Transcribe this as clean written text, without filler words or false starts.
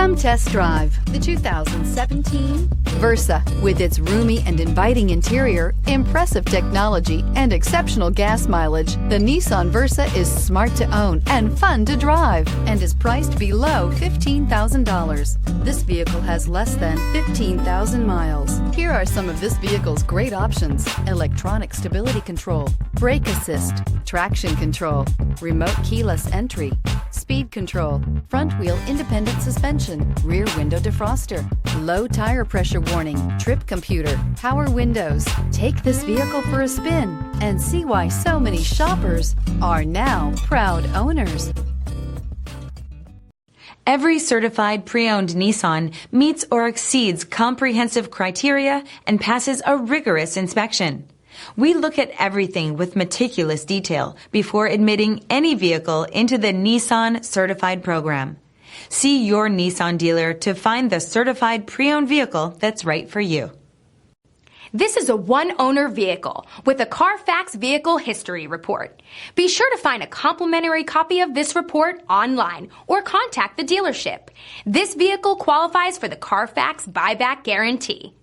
Come test drive the 2017 Versa. With its roomy and inviting interior, impressive technology, and exceptional gas mileage, the Nissan Versa is smart to own and fun to drive and is priced below $15,000. This vehicle has less than 15,000 miles. Here are some of this vehicle's great options: electronic stability control, brake assist, traction control, remote keyless entry, speed control, front wheel independent suspension, rear window defroster, low tire pressure warning, trip computer, power windows. Take this vehicle for a spin and see why so many shoppers are now proud owners. Every certified pre-owned Nissan meets or exceeds comprehensive criteria and passes a rigorous inspection. We look at everything with meticulous detail before admitting any vehicle into the Nissan Certified Program. See your Nissan dealer to find the certified pre-owned vehicle that's right for you. This is a one-owner vehicle with a Carfax Vehicle History Report. Be sure to find a complimentary copy of this report online or contact the dealership. This vehicle qualifies for the Carfax Buyback Guarantee.